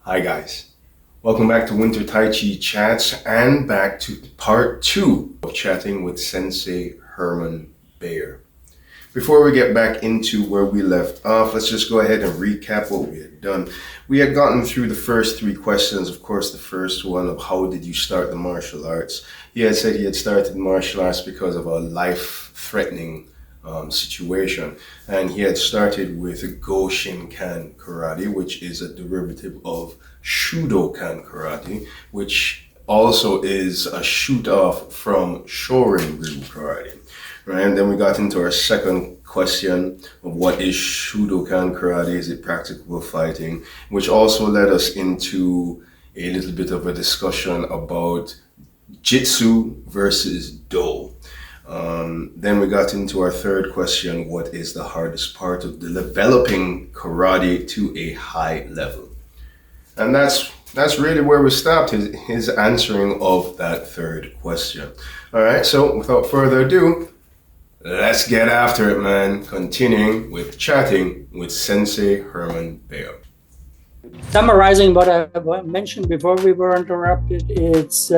Hi guys, welcome back to Wynter Tai Chats and back to part 2 of chatting with Sensei Hermann Bayer. Before we get back into where we left off, let's just go ahead and recap what we had done. We had gotten through the first 3 questions. Of course, the first one of how did you start the martial arts? He had said he had started martial arts because of a life-threatening situation, and he had started with Goshinkan karate, which is a derivative of Shudokan karate, which also is a shoot off from Shorin-ryu karate. Right, and then we got into our second question of what is Shudokan karate? Is it practical fighting? Which also led us into a little bit of a discussion about Jitsu versus Do. Then we got into our third question, what is the hardest part of developing karate to a high level? And that's really where we stopped, his answering of that third question. All right, so without further ado, let's get after it, man. Continuing with chatting with Sensei Hermann Bayer. Summarizing what I mentioned before we were interrupted, it's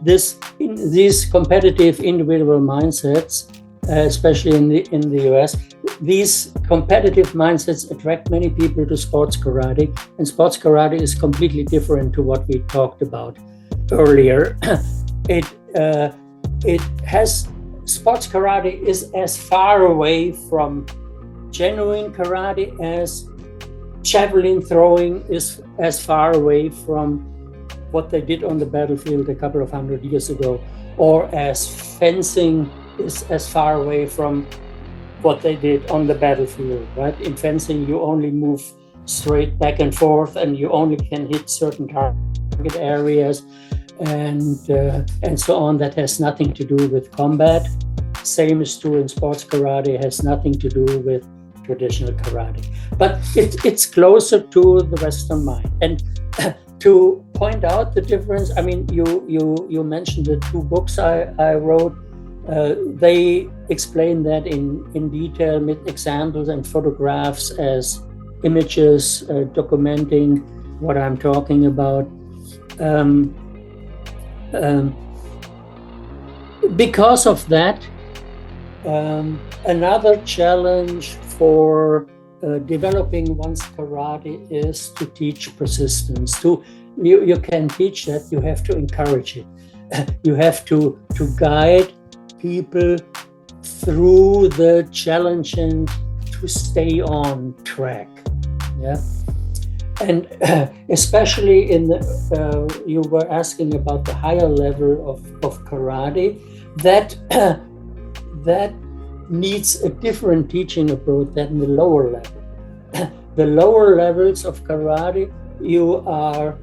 these competitive individual mindsets, especially in the US. These competitive mindsets attract many people to sports karate, and sports karate is completely different to what we talked about earlier. Sports karate is as far away from genuine karate as javelin throwing is as far away from what they did on the battlefield a couple of hundred years ago, or as fencing is as far away from what they did on the battlefield, right? In fencing, you only move straight back and forth, and you only can hit certain target areas, and so on. That has nothing to do with combat. Same is true in sports karate. It has nothing to do with traditional karate, but it's closer to the Western mind. And to point out the difference, I mean, you mentioned the 2 books I wrote. They explain that in detail with examples and photographs as images documenting what I'm talking about. Because of that, another challenge for developing one's karate is to teach persistence. You can teach that, you have to encourage it. You have to guide people through the challenge and to stay on track. Yeah. And especially you were asking about the higher level of karate, that needs a different teaching approach than the lower level. The lower levels of karate, you are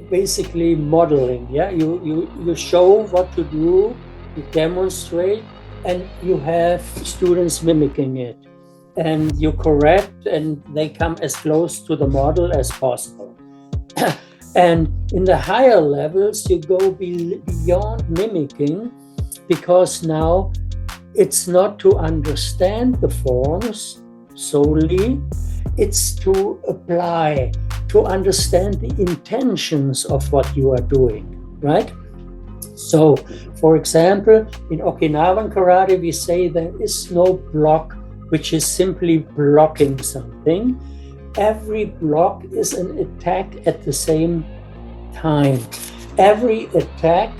basically modeling. Yeah, you show what to do, you demonstrate, and you have students mimicking it. And you correct, and they come as close to the model as possible. And in the higher levels, you go beyond mimicking, because now it's not to understand the forms solely, it's to apply, to understand the intentions of what you are doing, right? So, for example, in Okinawan karate, we say there is no block which is simply blocking something. Every block is an attack at the same time. Every attack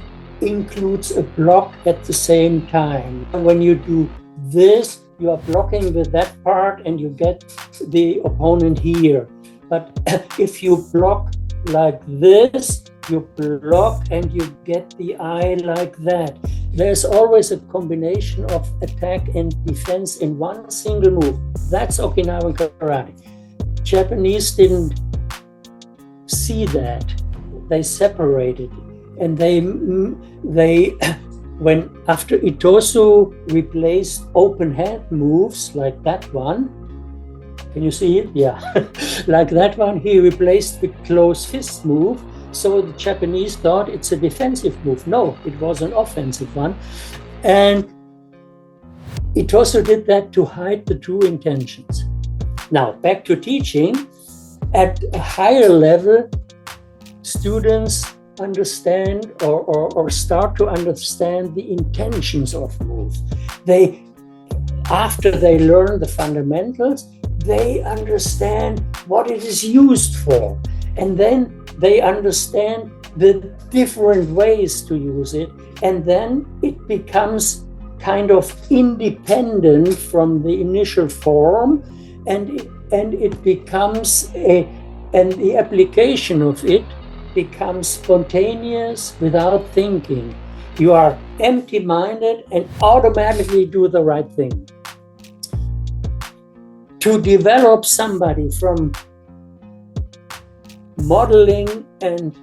includes a block at the same time. When you do this, you are blocking with that part and you get the opponent here. But if you block like this, you block and you get the eye like that. There's always a combination of attack and defense in one single move. That's Okinawan karate. Japanese didn't see that. They separated it. And they when after Itosu replaced open hand moves like that one, can you see it? Yeah, like that one, he replaced with closed fist move. So the Japanese thought it's a defensive move. No, it was an offensive one. And Itosu did that to hide the true intentions. Now, back to teaching. At a higher level, students understand or start to understand the intentions of moves. After they learn the fundamentals, they understand what it is used for. And then they understand the different ways to use it. And then it becomes kind of independent from the initial form, and it becomes and the application of it becomes spontaneous without thinking. You are empty-minded and automatically do the right thing. To develop somebody from modeling and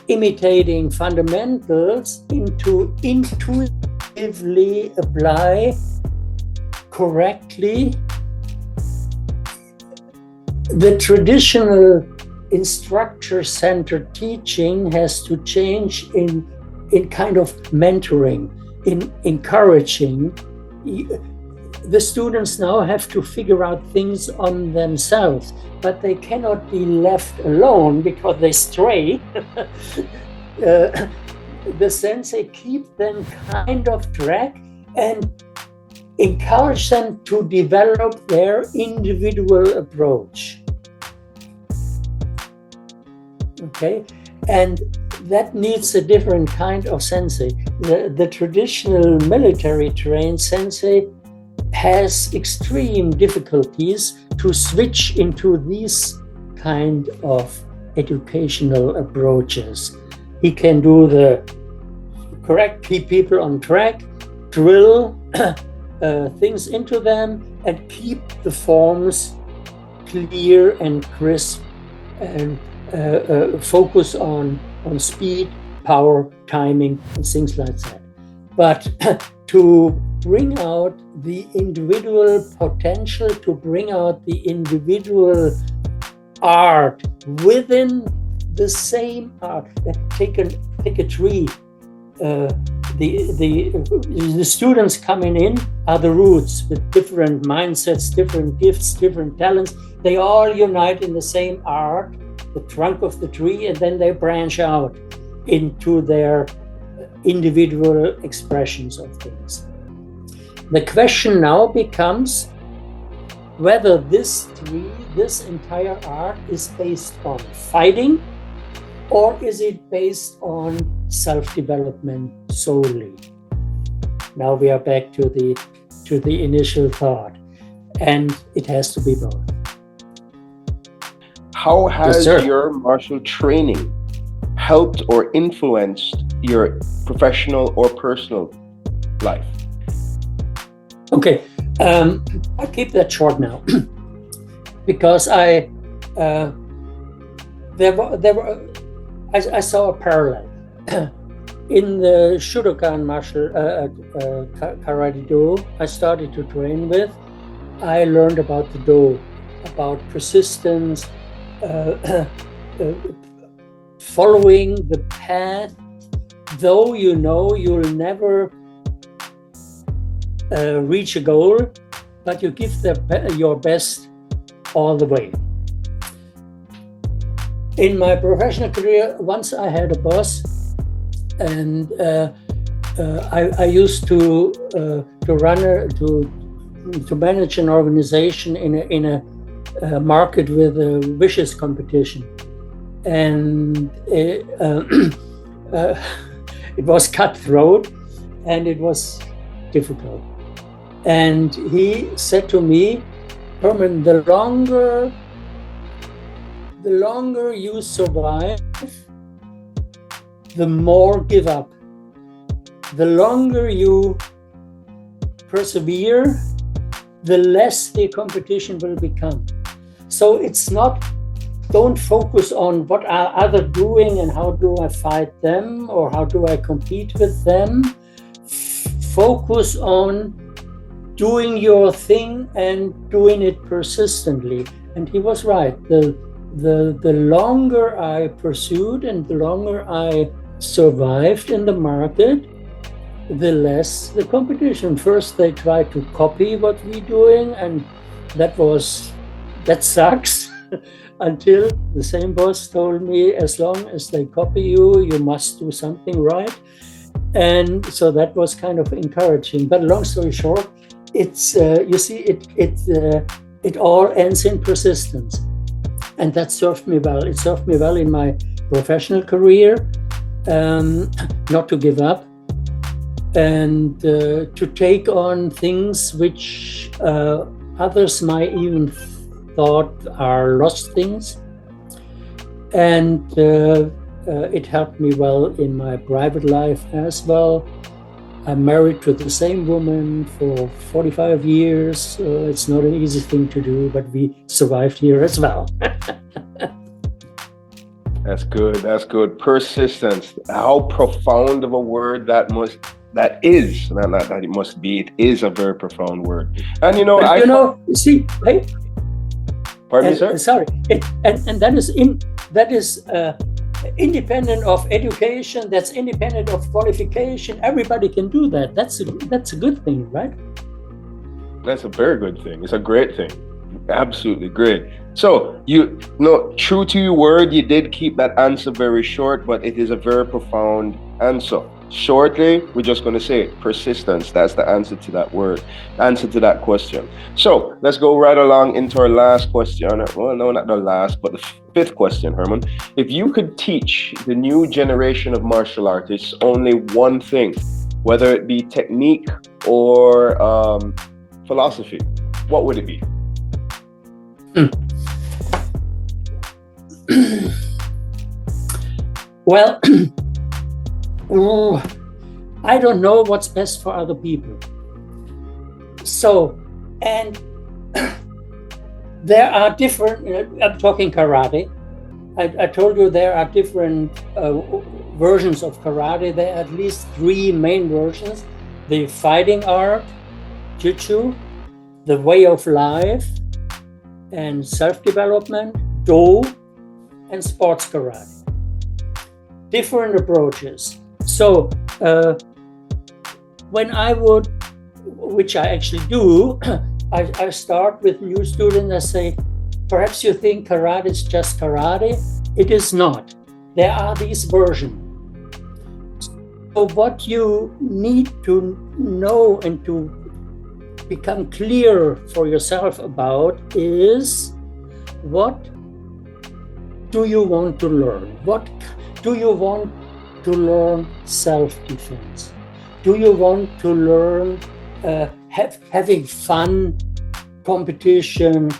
imitating fundamentals into intuitively apply correctly the traditional instructor-centered teaching has to change in kind of mentoring, in encouraging. The students now have to figure out things on themselves, but they cannot be left alone because they stray. The sensei keep them kind of track and encourage them to develop their individual approach. Okay, and that needs a different kind of sensei. The traditional military trained sensei has extreme difficulties to switch into these kind of educational approaches. He can do the correct, keep people on track, drill things into them, and keep the forms clear and crisp, and focus on speed, power, timing, and things like that. But to bring out the individual potential, to bring out the individual art within the same art. Take a tree. The students coming in are the roots with different mindsets, different gifts, different talents. They all unite in the same art, the trunk of the tree, and then they branch out into their individual expressions of things. The question now becomes whether this tree, this entire art, is based on fighting, or is it based on self-development solely? Now we are back to the initial thought, and it has to be both. How has your martial training helped or influenced your professional or personal life? Okay, I'll keep that short now because I saw a parallel in the Shotokan martial karate-do I started to train with. I learned about the do, about persistence, following the path, though you know you'll never reach a goal, but you give your best all the way. In my professional career, once I had a boss, and I used to manage an organization in a market with a vicious competition, and it was cutthroat and it was difficult. And he said to me, Hermann, the longer you survive, the more give up. The longer you persevere, the less the competition will become. So it's not, don't focus on what are others doing and how do I fight them or how do I compete with them. Focus on doing your thing and doing it persistently. And he was right. The longer I pursued and the longer I survived in the market, the less the competition. First, they try to copy what we're doing, and that sucks. until the same boss told me, as long as they copy you, you must do something right. And so that was kind of encouraging. But long story short, it's you see, it all ends in persistence, and that served me well. It served me well in my professional career, not to give up, and to take on things which others might even thought are lost things. And it helped me well in my private life as well. I'm married to the same woman for 45 years. It's not an easy thing to do, but we survived here as well. That's good. That's good. Persistence. How profound of a word that is. Not that it must be. It is a very profound word. And see, hey, pardon me, sir. Sorry, and that is independent of education. That's independent of qualification. Everybody can do that. That's a good thing, right? That's a very good thing. It's a great thing. Absolutely great. So true to your word, you did keep that answer very short, but it is a very profound answer. Shortly, we're just going to say persistence. That's the answer to that word, answer to that question. So let's go right along into our last question. Well, no, not the last, but the fifth question, Hermann. If you could teach the new generation of martial artists only one thing, whether it be technique or philosophy, what would it be? Well, I don't know what's best for other people. So, and there are different, I'm talking karate. I told you there are different versions of karate. There are at least 3 main versions: the fighting art, jiu-jitsu, the way of life, and self-development, do, and sports karate. Different approaches. So when I would, which I actually do, I start with new students. I say, perhaps you think karate is just karate. It is not. There are these versions. So what you need to know and to become clear for yourself about is, what do you want to learn? What do you want to learn? Self-defense? Do you want to learn having fun, competition,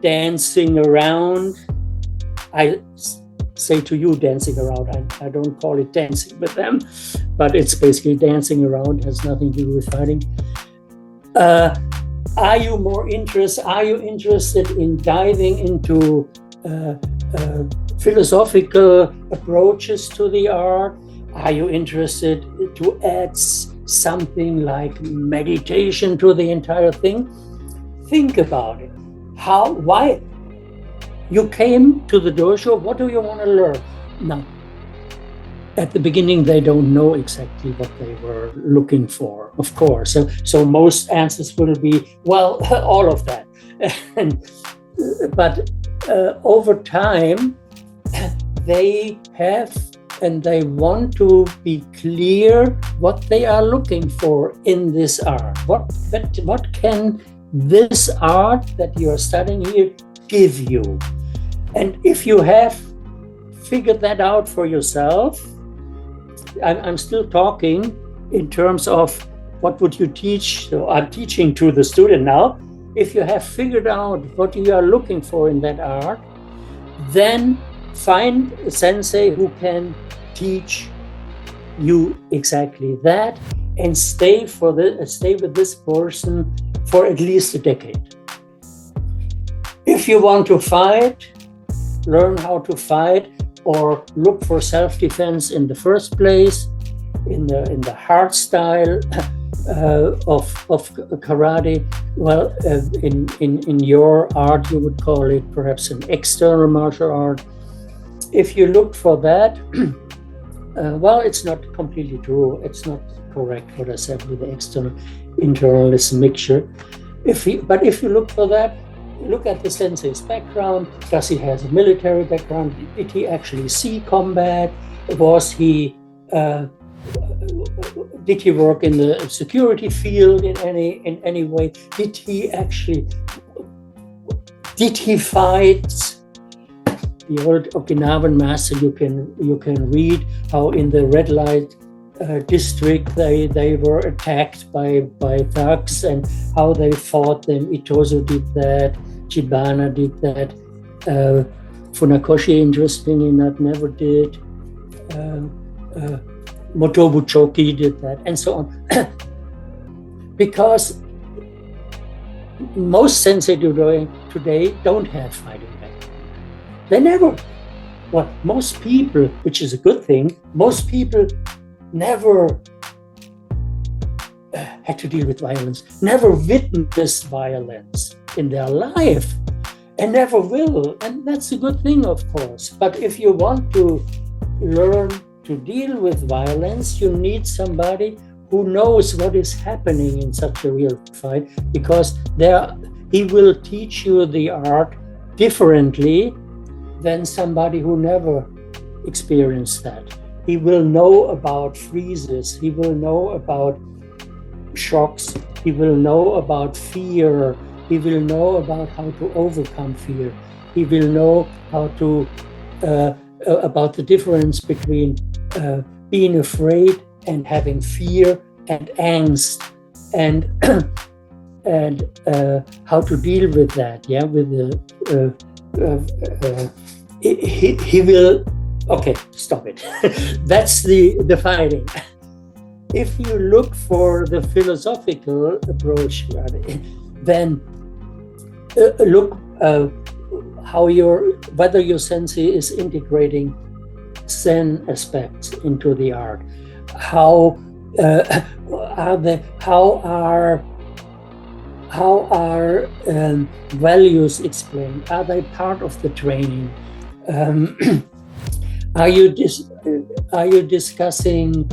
dancing around? I say to you, dancing around. I don't call it dancing with them, but it's basically dancing around. It has nothing to do with fighting. Are you interested in diving into philosophical approaches to the art? Are you interested to add something like meditation to the entire thing? Think about it. Why you came to the dojo? What do you want to learn? Now, at the beginning, they don't know exactly what they were looking for, of course. So most answers will be, well, all of that. But over time, they have and they want to be clear what they are looking for in this art. What can this art that you are studying here give you? And if you have figured that out for yourself, I'm still talking in terms of what would you teach. So I'm teaching to the student now. If you have figured out what you are looking for in that art, then find a sensei who can teach you exactly that, and stay with this person for at least a decade. If you want to fight, learn how to fight, or look for self-defense in the first place, in the hard style of karate. Well, in your art, you would call it perhaps an external martial art. If you look for that, well, it's not completely true. It's not correct what I said with the external internal is a mixture. But if you look for that, look at the sensei's background. Does he have a military background? Did he actually see combat? Was he did he work in the security field in any way? Did he fight? The old Okinawan master, you can read how in the red light district they were attacked by thugs and how they fought them. Itozu did that, Chibana did that, Funakoshi, interestingly enough, never did. Motobu Choki did that, and so on. Because most sensei today don't have fighting background. They never. Well, most people, which is a good thing, most people never had to deal with violence, never witnessed violence in their life, and never will. And that's a good thing, of course. But if you want to learn to deal with violence, you need somebody who knows what is happening in such a real fight, because he will teach you the art differently than somebody who never experienced that. He will know about freezes, he will know about shocks, he will know about fear, he will know about how to overcome fear, he will know how to about the difference between being afraid and having fear and angst, and how to deal with that. Yeah, with he will. Okay, stop it. That's the fighting. If you look for the philosophical approach, then look whether your sensei is integrating Zen aspects into the art. How are values explained? Are they part of the training? Are you discussing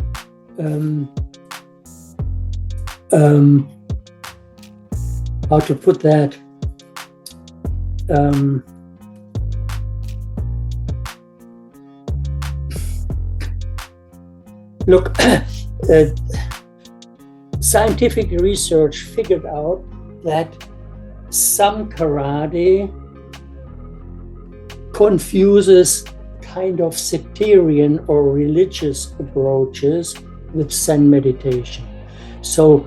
how to put that? Look, scientific research figured out that some karate confuses kind of sectarian or religious approaches with Zen meditation. So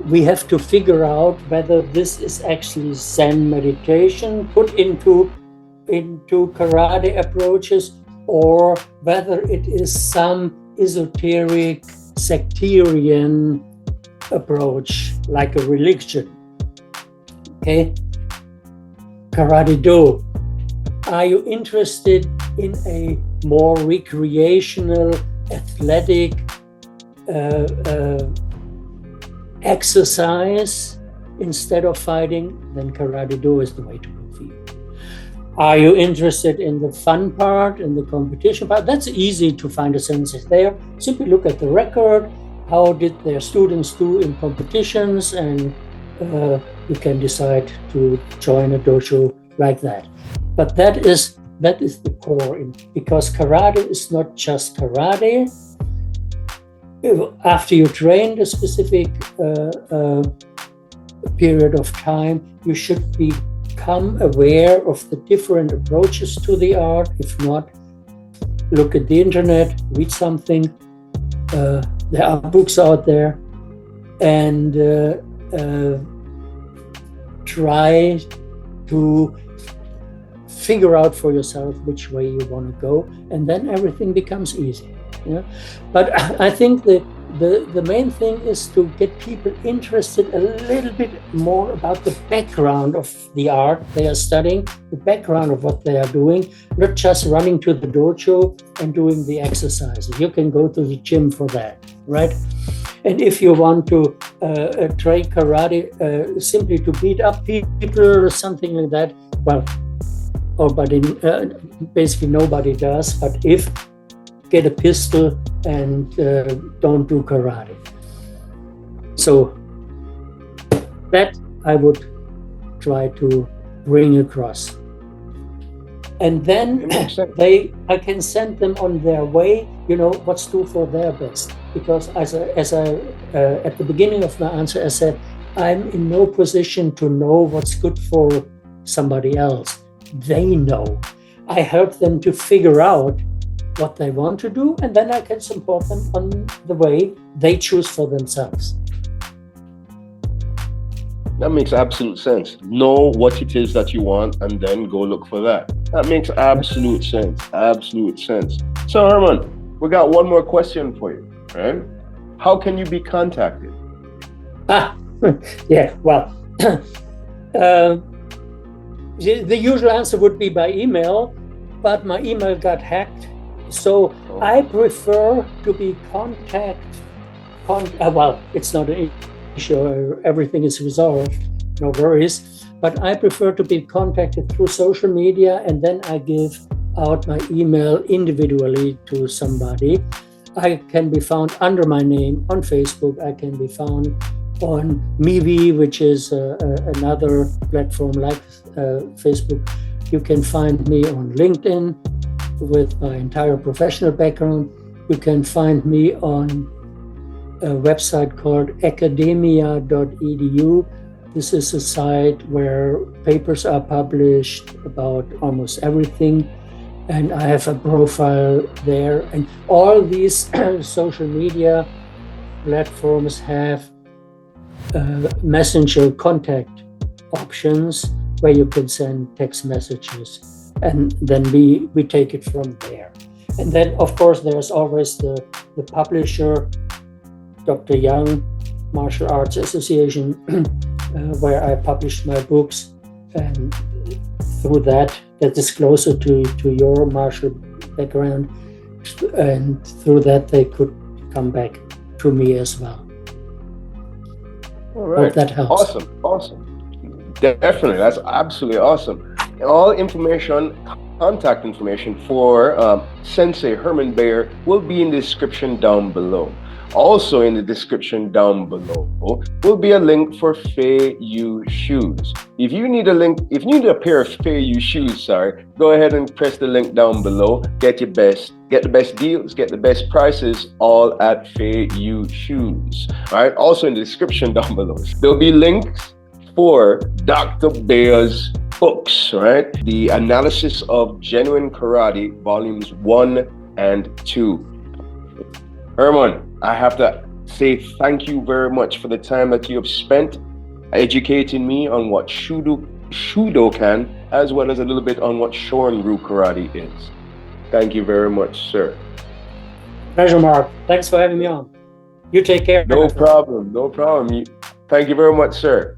we have to figure out whether this is actually Zen meditation put into karate approaches, or whether it is some esoteric sectarian approach like a religion. Okay, Karate-do. Are you interested in a more recreational, athletic exercise instead of fighting? Then Karate-do is the way to go for you. Are you interested in the fun part, in the competition part? That's easy to find a sensei there. Simply look at the record. How did their students do in competitions? And you can decide to join a dojo like that. But that is the core, because karate is not just karate. After you trained a specific period of time, you should become aware of the different approaches to the art. If not, look at the internet, read something. There are books out there, and try to figure out for yourself which way you want to go, and then everything becomes easy. Yeah? But I think the main thing is to get people interested a little bit more about the background of the art they are studying, the background of what they are doing, not just running to the dojo and doing the exercises. You can go to the gym for that, right? And if you want to train karate simply to beat up people or something like that, well, basically nobody does. But get a pistol and don't do karate. So that I would try to bring across. And then I can send them on their way, what's due for their best. Because as I at the beginning of my answer, I said, I'm in no position to know what's good for somebody else. They know. I help them to figure out what they want to do, and then I can support them on the way they choose for themselves. That makes absolute sense. Know what it is that you want and then go look for that. That makes absolute sense. Absolute sense. So, Hermann, we got one more question for you, right? How can you be contacted? Yeah, well, the usual answer would be by email, but my email got hacked. So I prefer to be well, it's not an issue, everything is resolved, no worries. But I prefer to be contacted through social media, and then I give out my email individually to somebody. I can be found under my name on Facebook. I can be found on Mivi, which is another platform like Facebook. You can find me on LinkedIn with my entire professional background. You can find me on a website called Academia.edu. This is a site where papers are published about almost everything. And I have a profile there. And all these social media platforms have messenger contact options where you can send text messages, and then we take it from there. And then, of course, there's always the publisher, Dr. Young Martial Arts Association, where I published my books, and through that is closer to your martial background, and through that they could come back to me as well. All right. Hope that helps. Awesome. Definitely, that's absolutely awesome. All information, contact information for Sensei Hermann Bayer will be in the description down below. Also in the description down below will be a link for Feiyue shoes. If you need a pair of Feiyue shoes, go ahead and press the link down below. Get the best deals, get the best prices, all at Feiyue shoes. All right. Also in the description down below, there'll be links for Dr. Bayer's books, right? The Analysis of Genuine Karate, volumes 1 and 2. Hermann, I have to say thank you very much for the time that you have spent educating me on what Shudokan, as well as a little bit on what Shorin-ryu karate is. Thank you very much, sir. Pleasure, Mark. Thanks for having me on. You take care. No problem. Thank you very much, sir.